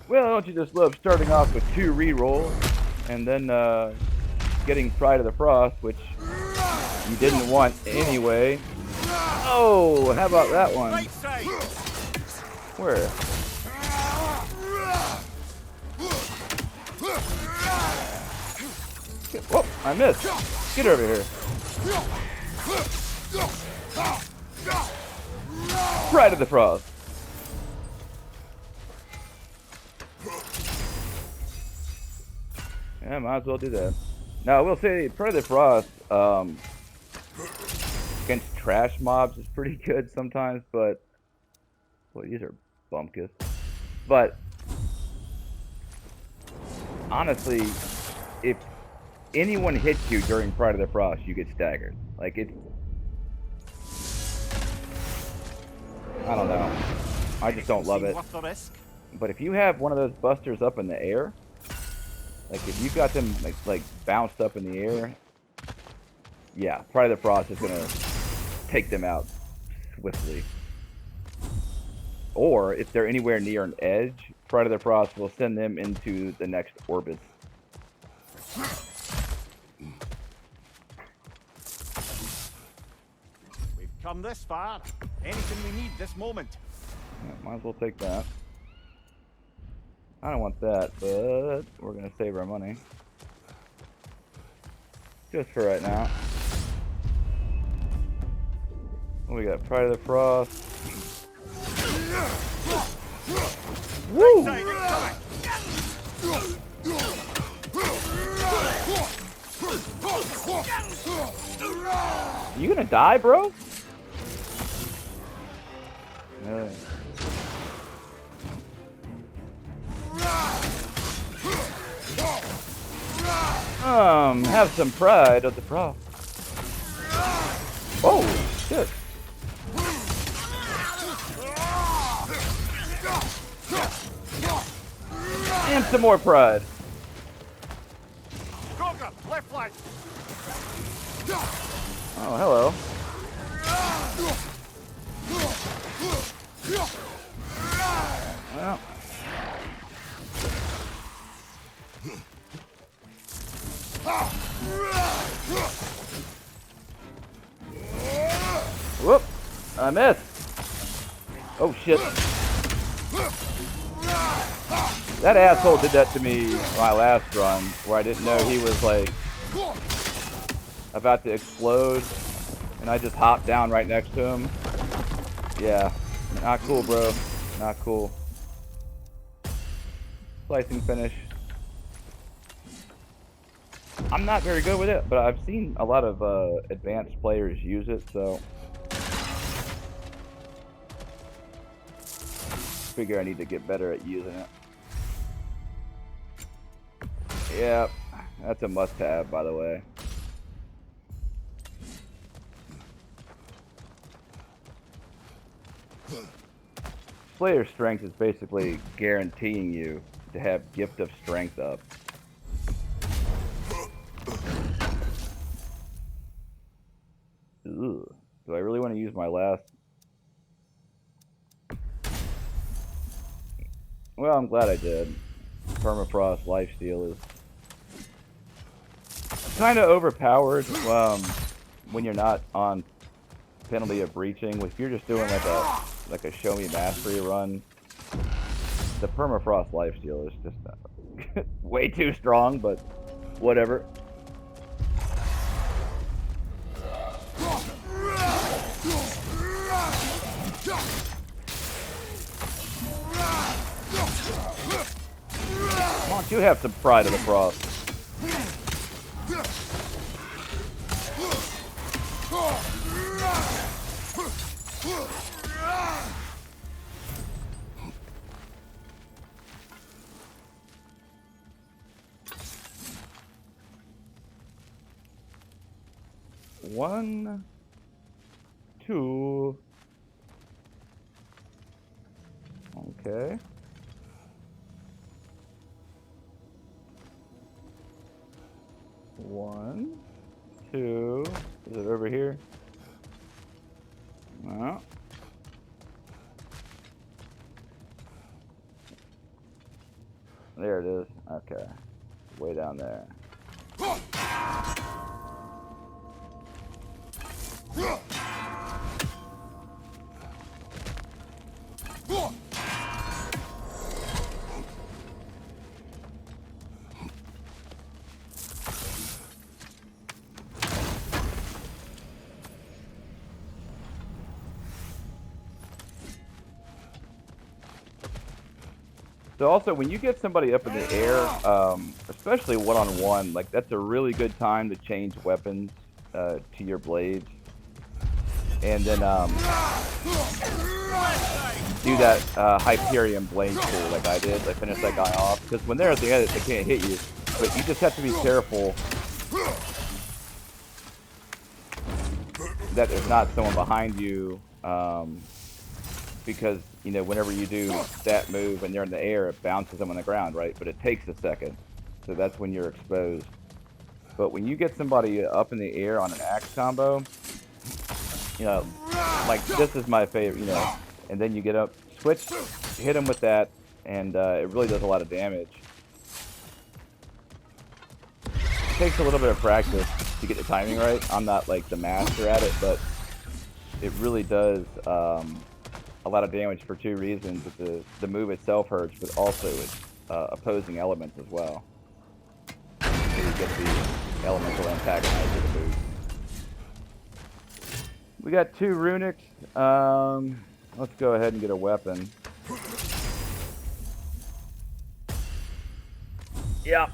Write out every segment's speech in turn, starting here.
Well, don't you just love starting off with 2 rerolls and then getting Pride of the Frost, which you didn't want anyway. Oh, how about that one? Where? Oh, I missed. Get over here. Pride of the Frost. Yeah, might as well do that. Now, I will say, Pride of the Frost, against trash mobs is pretty good sometimes, but... Well, these are bumpkins. But, honestly, if anyone hits you during Pride of the Frost, you get staggered. Like, it's... I don't know. I just don't love it. But if you have one of those busters up in the air, like if you got them like bounced up in the air, yeah, Pride of the Frost is gonna take them out swiftly. Or if they're anywhere near an edge, Pride of the Frost will send them into the next orbit. We've come this far. Anything we need this moment. Yeah, might as well take that. I don't want that, but we're gonna save our money. Just for right now. We got Pride of the Frost. Woo! You gonna die, bro? Have some pride of the frost. Oh, shit. And some more pride. Oh, hello. Well. Whoop! I missed. Oh shit! That asshole did that to me my last run, where I didn't know he was like about to explode, and I just hopped down right next to him. Yeah, not cool, bro. Not cool. Slicing finish. I'm not very good with it, but I've seen a lot of advanced players use it, so figure I need to get better at using it. Yep, that's a must-have, by the way. Player strength is basically guaranteeing you to have Gift of Strength up. Ugh. Do I really want to use my last? Well, I'm glad I did. Permafrost lifesteal is kind of overpowered when you're not on penalty of breaching. If you're just doing like a show me mastery run, the permafrost lifesteal is just way too strong, but whatever. Why don't you have some Pride of the Frost? One, two. Okay. One, two. Is it over here? No. There it is. Okay. Way down there. So also, when you get somebody up in the air, especially one-on-one, like that's a really good time to change weapons to your blades. And then do that Hyperion blade pull like I did. I finished that guy off. Because when they're at the end, they can't hit you. But you just have to be careful that there's not someone behind you. Because, you know, whenever you do that move and they're in the air, it bounces them on the ground, right? But it takes a second. So that's when you're exposed. But when you get somebody up in the air on an axe combo, you know, like this is my favorite, you know, and then you get up, switch, hit them with that, and it really does a lot of damage. It takes a little bit of practice to get the timing right. I'm not like the master at it, but it really does a lot of damage for two reasons. The move itself hurts, but also its opposing elements as well. So you get the elemental antagonizer of the move. We got 2 runics. Let's go ahead and get a weapon. Yeah.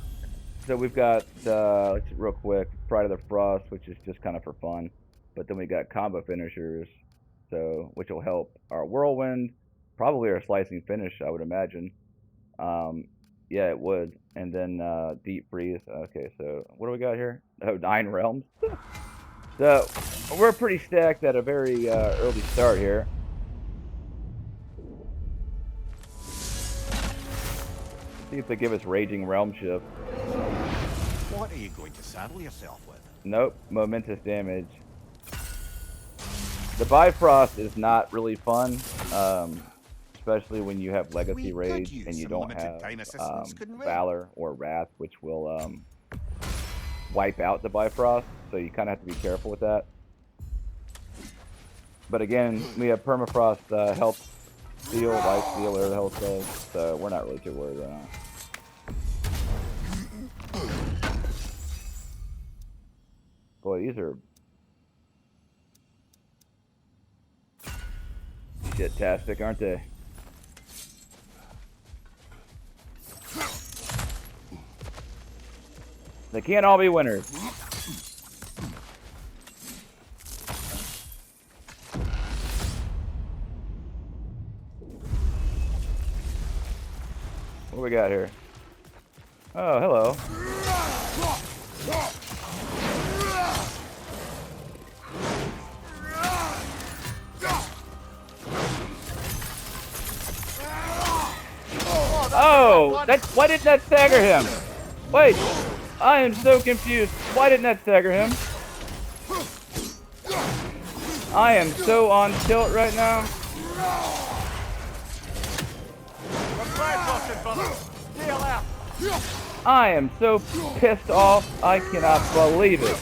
So we've got, let's real quick, Pride of the Frost, which is just kind of for fun. But then we got combo finishers, so which will help our whirlwind, probably our slicing finish, I would imagine. Yeah, it would. And then deep freeze. Okay, so what do we got here? Oh, 9 realms. So we're pretty stacked at a very early start here. See if they give us Raging Realm Shift. What are you going to saddle yourself with? Nope, momentous damage. The Bifrost is not really fun, especially when you have Legacy Rage and you don't have Valor or Wrath, which will wipe out the Bifrost, so you kind of have to be careful with that. But again, we have Permafrost Health Steal, Life Steal, whatever the hell it says, so we're not really too worried about that. Boy, these are shit-tastic, aren't they? They can't all be winners. What do we got here? Oh, hello. Oh, why didn't that stagger him? Wait, I am so confused. Why didn't that stagger him? I am so on tilt right now. I am so pissed off. I cannot believe it.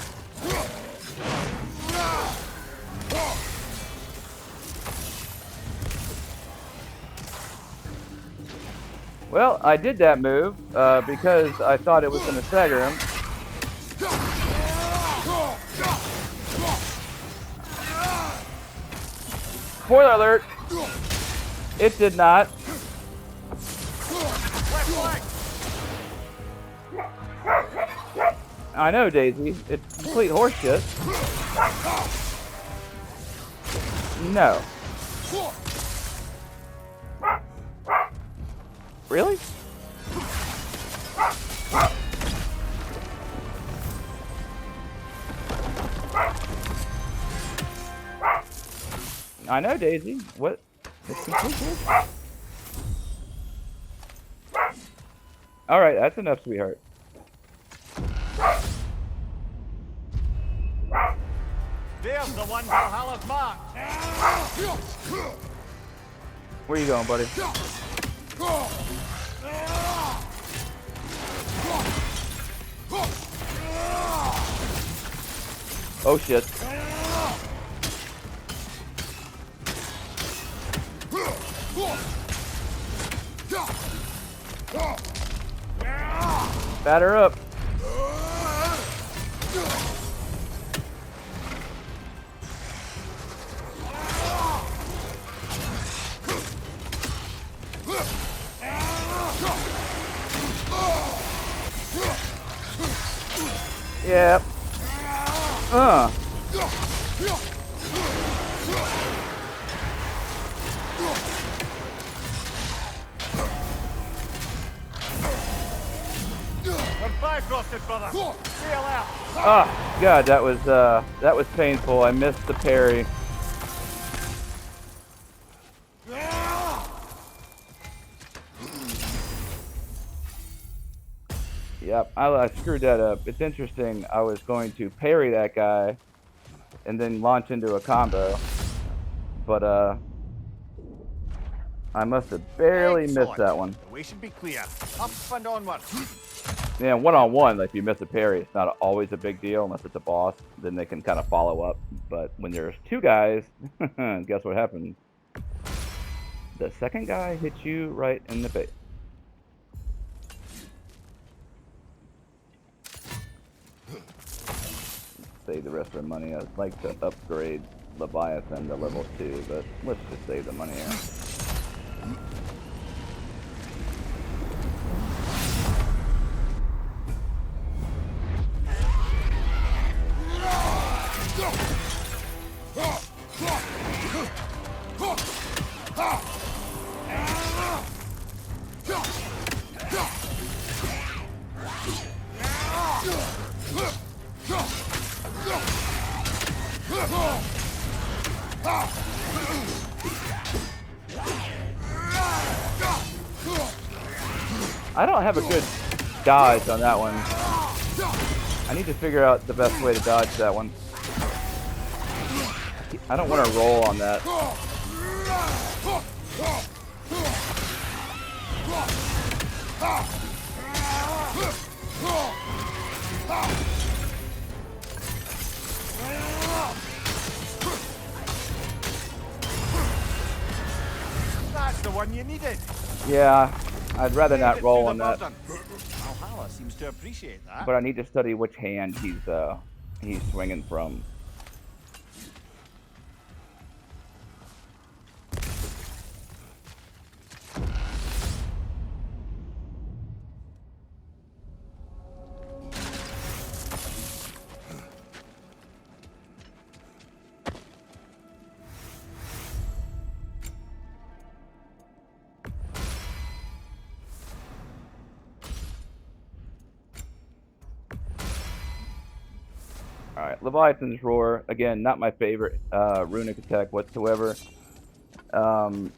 Well, I did that move because I thought it was going to stagger him. Spoiler alert, it did not. I know, Daisy. It's complete horseshit. No. Really? I know, Daisy. What? It's complete horseshit. Alright, that's enough, sweetheart. There's the one Valhalla's marked. Where you going, buddy? Oh shit. Batter up. Yep. Ah, God, that was painful. I missed the parry. Yep, I screwed that up. It's interesting. I was going to parry that guy and then launch into a combo, but I must have barely missed that one. The way should be clear. Up and onward. Yeah, one-on-one, like if you miss a parry, it's not always a big deal unless it's a boss. Then they can kind of follow up. But when there's two guys, guess what happens? The second guy hits you right in the face. Save the rest of our money. I'd like to upgrade Leviathan to level 2, but let's just save the money here. I don't have a good dodge on that one. I need to figure out the best way to dodge that one. I don't want to roll on that. That's the one you needed. Yeah, I'd rather not roll on that. Valhalla seems to appreciate that. But I need to study which hand he's swinging from. Alright, Leviathan's Roar. Again, not my favorite runic attack whatsoever.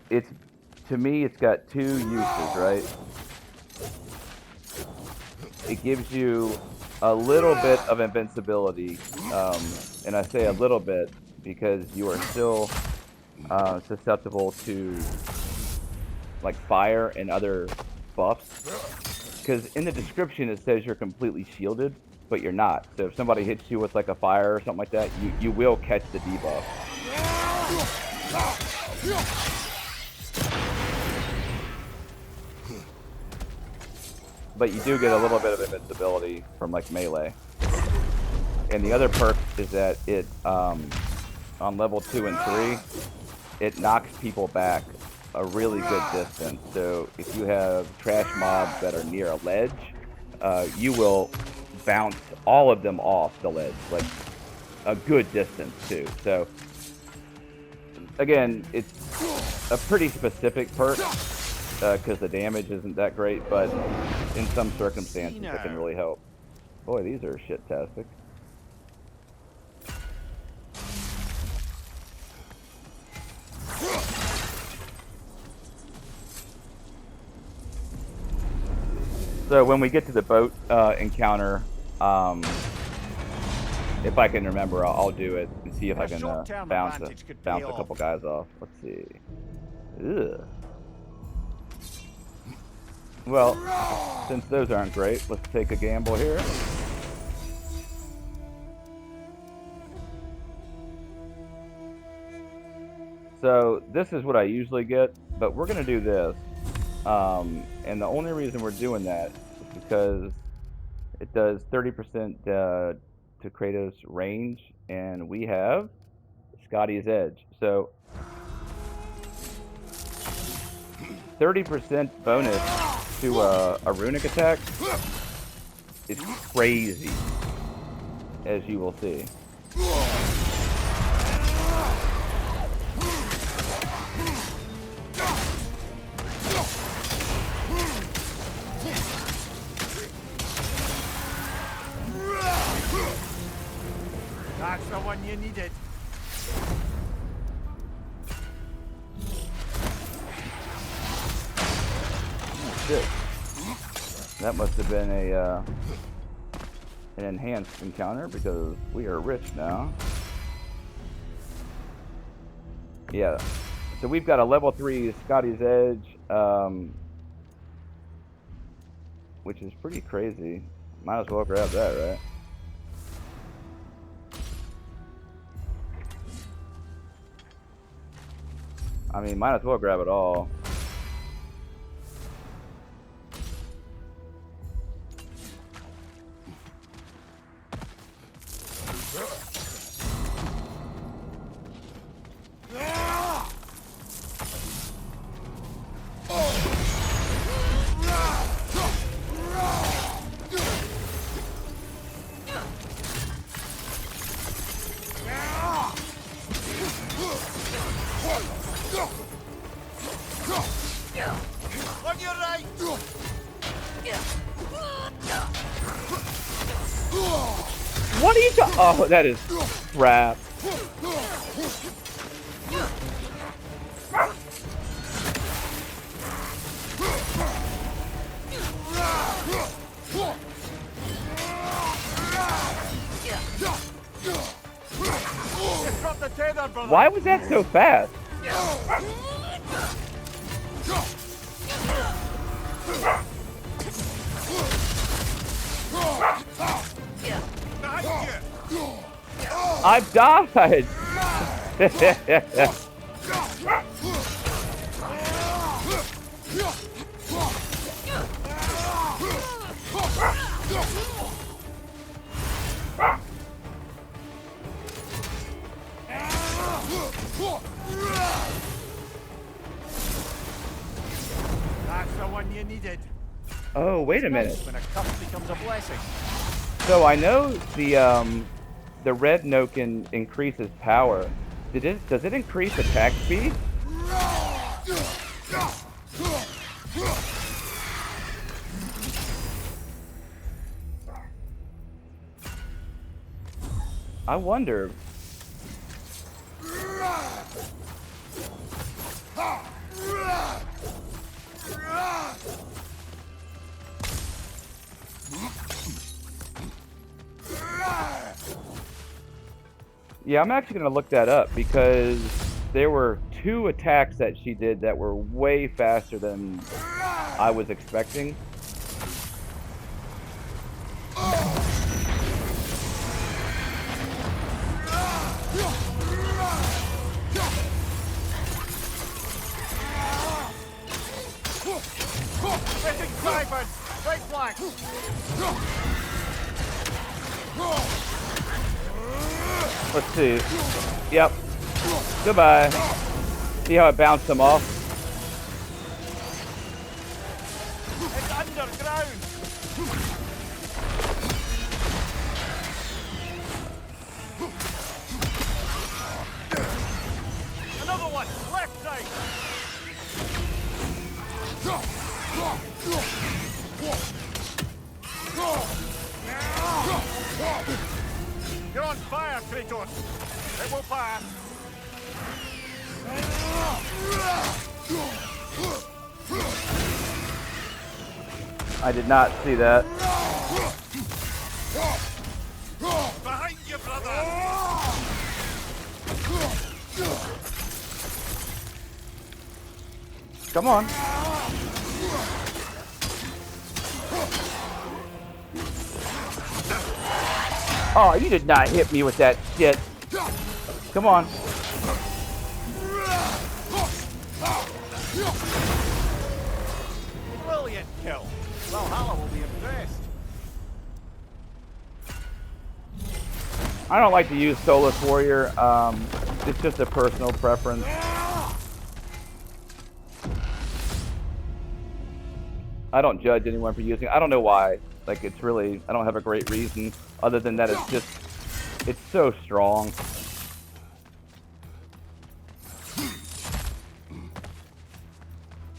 It's, to me, it's got two uses, right? It gives you a little bit of invincibility, and I say a little bit because you are still susceptible to like fire and other buffs. Because in the description it says you're completely shielded, but you're not. So if somebody hits you with like a fire or something like that, you will catch the debuff. But you do get a little bit of invincibility from like melee. And the other perk is that it, on level 2 and 3, it knocks people back a really good distance. So if you have trash mobs that are near a ledge, you will bounce all of them off the ledge, like a good distance too. So again, it's a pretty specific perk because the damage isn't that great, but in some circumstances it can really help. Boy, these are shit-tastic. So when we get to the boat encounter, if I can remember, I'll do it and see if I can bounce a couple guys off. Let's see. Ugh. Well, since those aren't great, let's take a gamble here. So this is what I usually get, but we're gonna do this. And the only reason we're doing that is because it does 30% to Kratos' range, and we have Scotty's Edge. So 30% bonus to a runic attack is crazy, as you will see. That's the one you needed. Oh, shit. That must have been a an enhanced encounter because we are rich now. Yeah. So we've got a level 3 Scotty's Edge, which is pretty crazy. Might as well grab that, right? I mean, might as well grab it all. On your right. What are you talking? Oh, that is crap. Drop the tether, brother. Why was that so fast? I've died. That's the one you needed. Oh, wait a minute. When a curse becomes a blessing. So I know the red note can increase his power. Does it increase attack speed? I wonder. Yeah, I'm actually going to look that up because there were 2 attacks that she did that were way faster than I was expecting. Getting siphoned. Right flank. Let's see. Yep. Goodbye. See how it bounced him off? It's underground. Another one. Left side. You're on fire, Kratos. It will pass. I did not see that. Behind you, brother. Come on. Oh, you did not hit me with that shit. Come on. Brilliant kill. Valhalla will be impressed. I don't like to use Soulless Warrior. It's just a personal preference. I don't judge anyone for using it. I don't know why. Like, it's really, I don't have a great reason other than that it's just, it's so strong.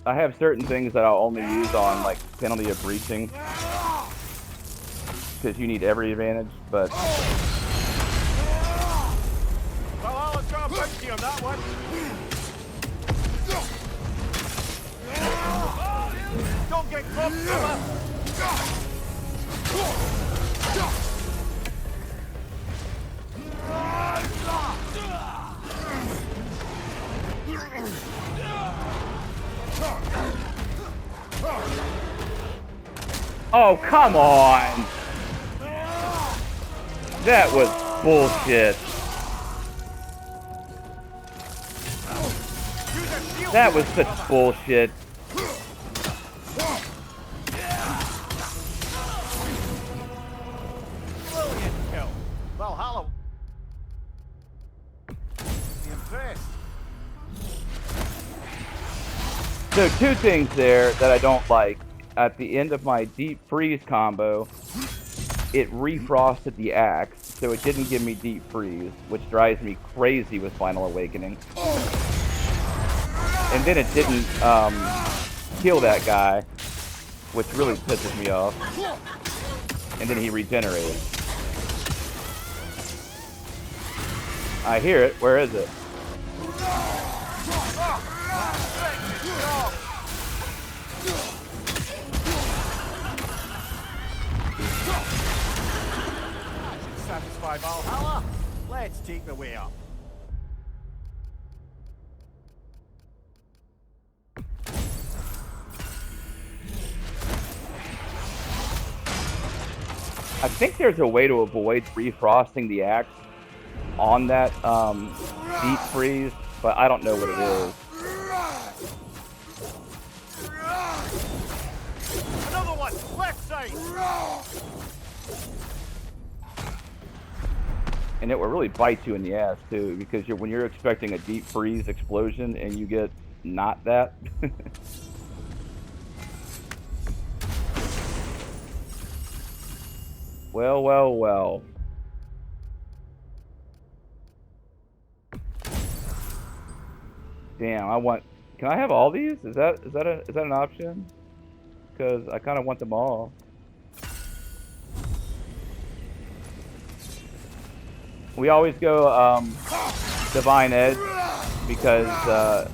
I have certain things that I'll only use on, like, penalty of breaching. Because you need every advantage, but... Valhalla's got a bounty on that one. Don't get caught, fella. Oh, come on! That was bullshit. That was such bullshit. Brilliant kill. Valhalla. Be impressed. So two things there that I don't like. At the end of my deep freeze combo, it refrosted the axe, so it didn't give me deep freeze, which drives me crazy with Final Awakening. And then it didn't kill that guy, which really pisses me off. And then he regenerated. I hear it. Where is it? Satisfy Valhalla. Let's take the way up. I think there's a way to avoid refrosting the axe on that deep freeze, but I don't know what it is. Another one, left side. And it will really bite you in the ass too, because when you're expecting a deep freeze explosion and you get not that. Well, well, well. Damn, I want. Can I have all these? Is that an option? Because I kind of want them all. We always go Divine Edge because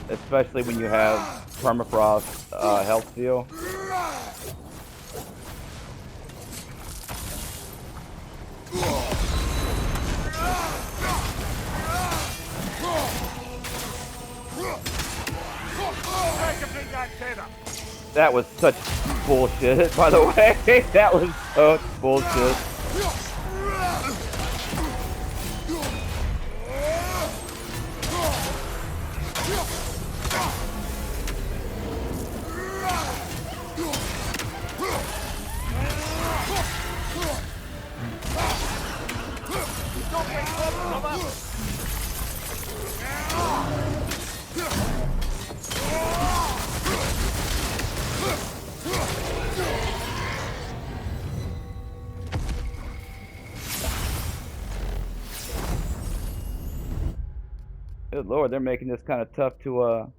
especially when you have permafrost health steal. That was such bullshit, by the way. That was such bullshit. Good Lord, they're making this kind of tough to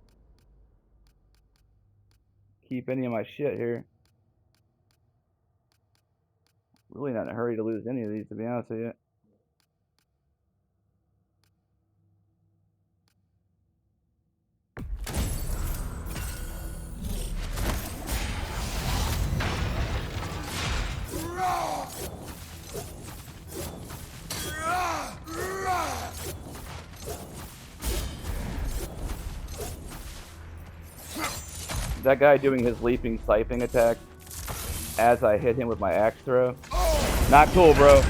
keep any of my shit here. Really not in a hurry to lose any of these, to be honest with you. That guy doing his leaping siping attack as I hit him with my axe throw. Not cool, bro.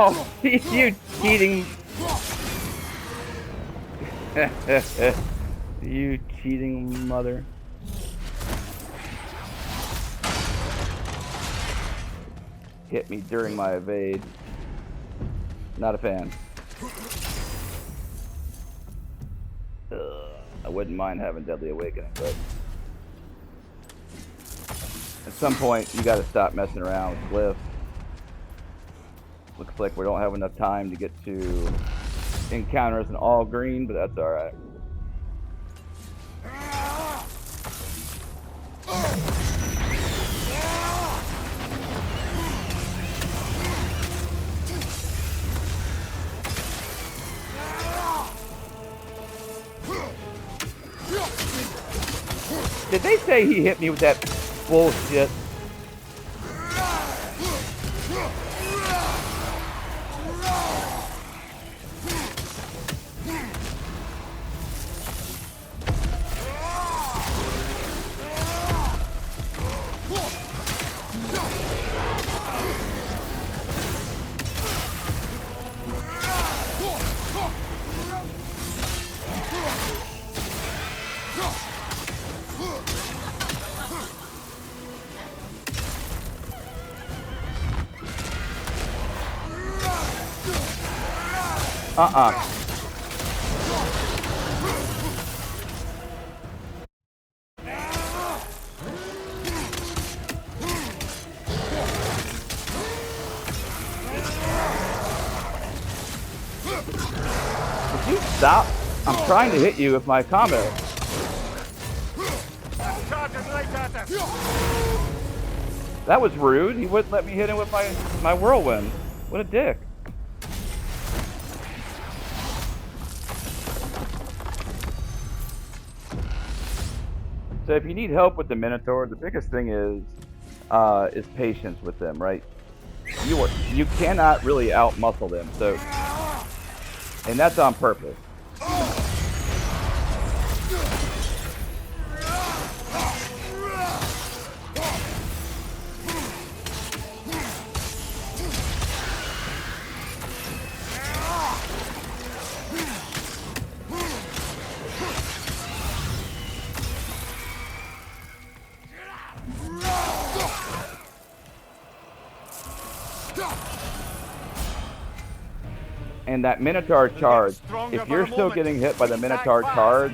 Oh, you cheating. You cheating mother. Hit me during my evade. Not a fan. I wouldn't mind having Deadly Awakening, but at some point you gotta stop messing around with glyphs. Looks like we don't have enough time to get to encounters in all green, but that's alright. Did they say he hit me with that bullshit? Would you stop? I'm trying to hit you with my combo. That was rude. He wouldn't let me hit him with my whirlwind. What a dick. So if you need help with the Minotaur, the biggest thing is patience with them, right? You cannot really out-muscle them, so, and that's on purpose. And that Minotaur charge, if you're still getting hit by the Minotaur charge,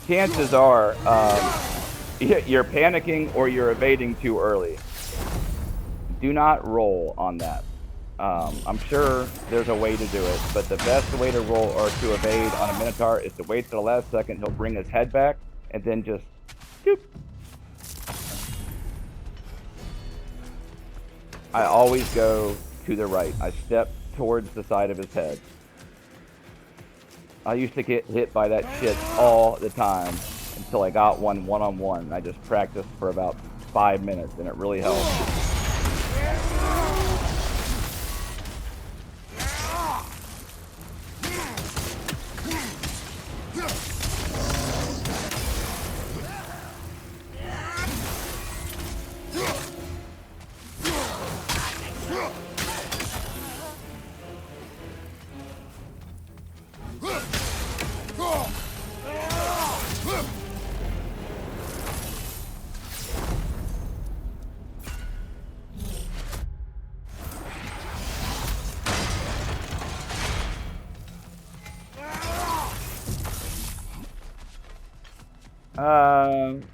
chances are you're panicking or you're evading too early. Do not roll on that. I'm sure there's a way to do it, but the best way to roll or to evade on a Minotaur is to wait till the last second. He'll bring his head back and then just doop. I always go to the right. I step towards the side of his head. I used to get hit by that shit all the time until I got one-on-one. I just practiced for about 5 minutes and it really helped.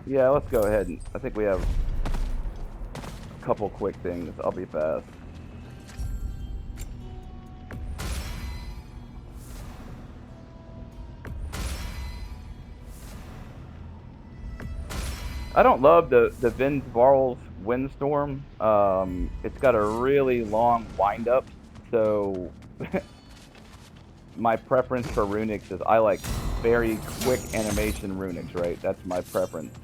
Yeah, let's go ahead and I think we have a couple quick things. I'll be fast. I don't love the Vin Varl's Windstorm. It's got a really long wind up, so my preference for runics is I like very quick animation runics, right? That's my preference.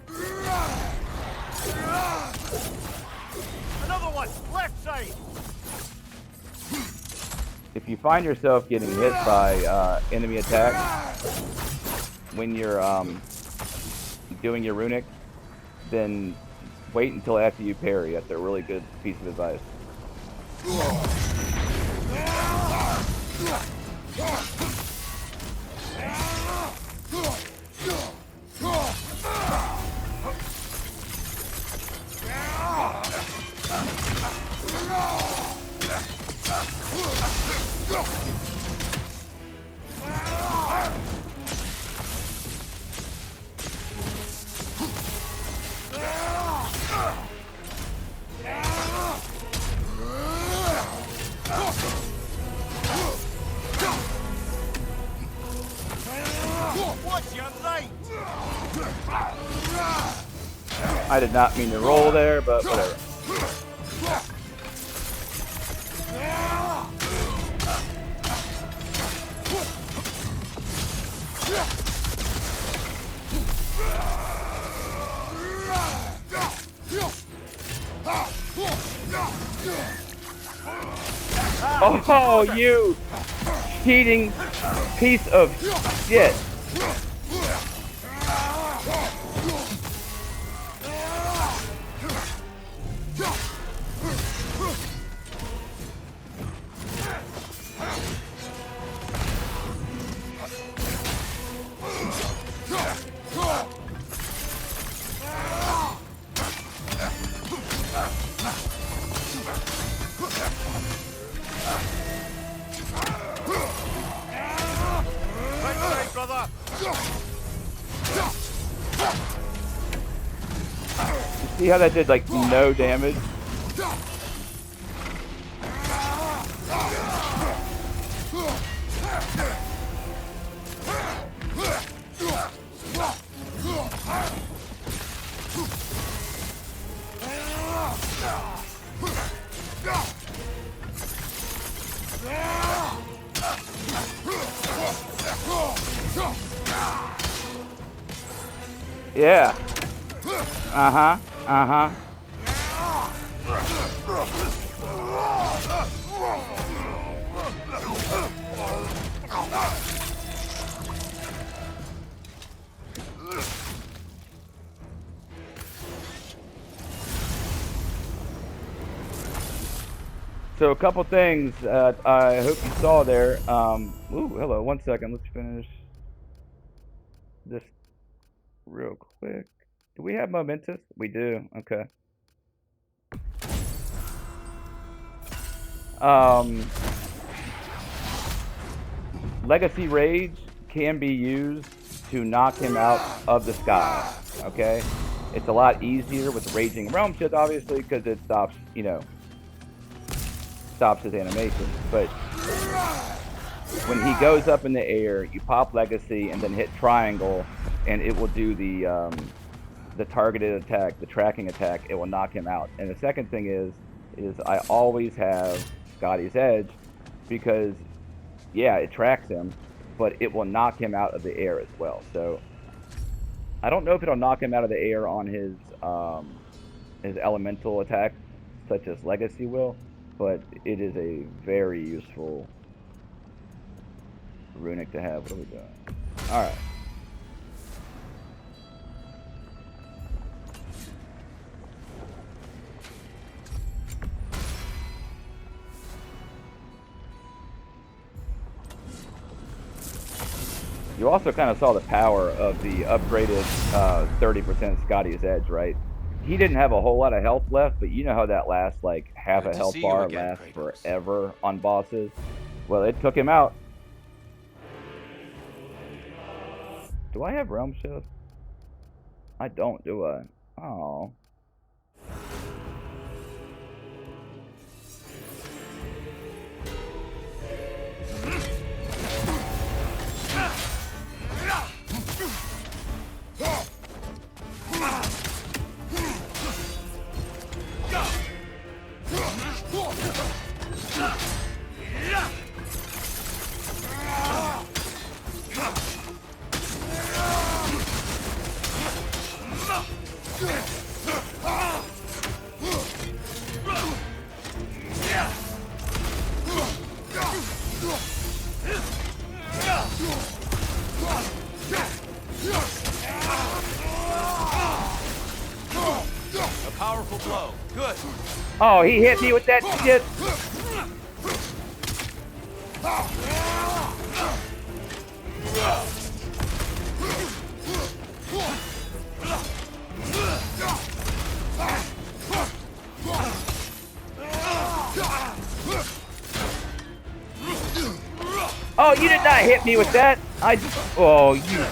Another one, left side. If you find yourself getting hit by enemy attacks when you're doing your runic, then wait until after you parry. That's a really good piece of advice. I did not mean to roll there, but whatever. Oh, you cheating piece of shit. See how that did like no damage? Yeah. Uh-huh. Uh-huh. So a couple things I hope you saw there. Ooh, hello. 1 second. Let's finish this real quick. Do we have momentous? We do. Okay. Legacy Rage can be used to knock him out of the sky. Okay? It's a lot easier with Raging Realm Shift, obviously, because it stops, you know, stops his animation. But when he goes up in the air, you pop Legacy and then hit triangle, and it will do the targeted attack, the tracking attack. It will knock him out. And the second thing is I always have Scotty's Edge, because yeah, it tracks him, but it will knock him out of the air as well. So I don't know if it'll knock him out of the air on his elemental attack, such as Legacy will, but it is a very useful runic to have. What are we doing? All right. You also kind of saw the power of the upgraded 30% Scotty's Edge, right? He didn't have a whole lot of health left, but you know how that lasts, like, half a health bar lasts forever on bosses? Well, it took him out. Do I have Realm Shift? I don't, do I? Oh. Powerful blow. Good. Oh, he hit me with that shit. Oh, you did not hit me with that. Oh, you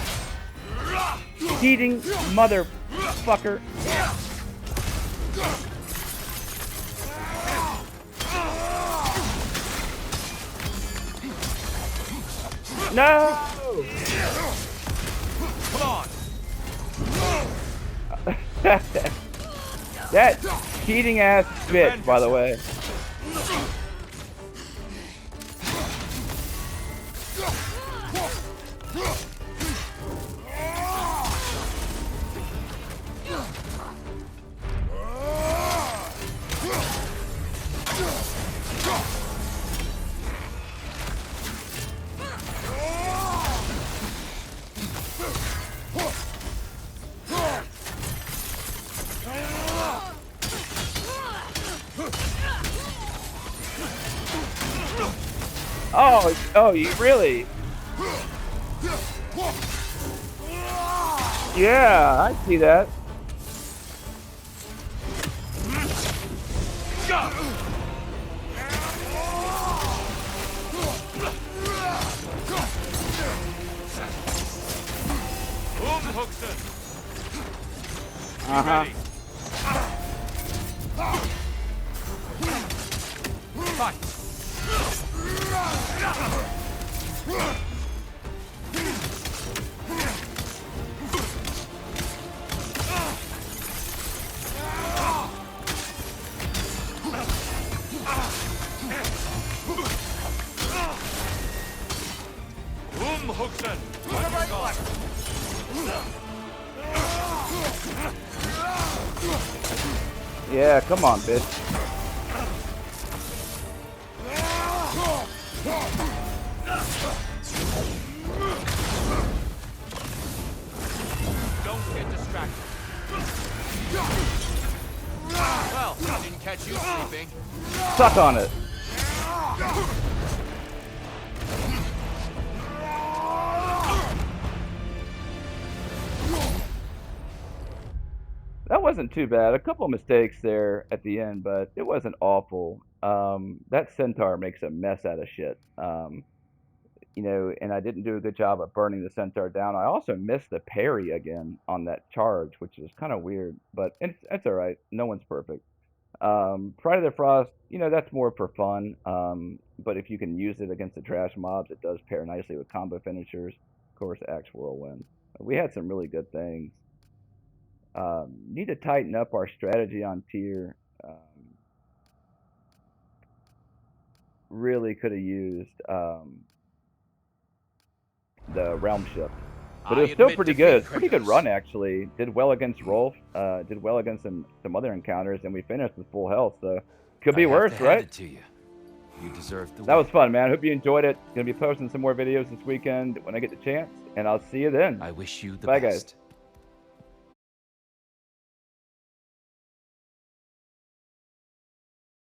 cheating motherfucker. No. Come on. That cheating ass bitch, by the way. Oh, you really? Yeah, I see that. Uh-huh. Fight. Yeah, come on, bitch. Don't get distracted. Well, I didn't catch you sleeping. Suck on it. That wasn't too bad. A couple of mistakes there at the end, but it wasn't awful. That centaur makes a mess out of shit. You know, and I didn't do a good job of burning the centaur down. I also missed the parry again on that charge, which is kind of weird, but it's all right. No one's perfect. Friday the Frost, you know, that's more for fun. But if you can use it against the trash mobs, it does pair nicely with combo finishers. Of course, Axe Whirlwind. We had some really good things. Need to tighten up our strategy on tier. Really could have used the realm shift, but it was still pretty good. Pretty good run actually. Did well against Rolf. Did well against some other encounters, and we finished with full health. So could be worse, right? To you. You deserve the That was fun, man. Hope you enjoyed it. Gonna be posting some more videos this weekend when I get the chance, and I'll see you then. I wish you the Bye, best. guys.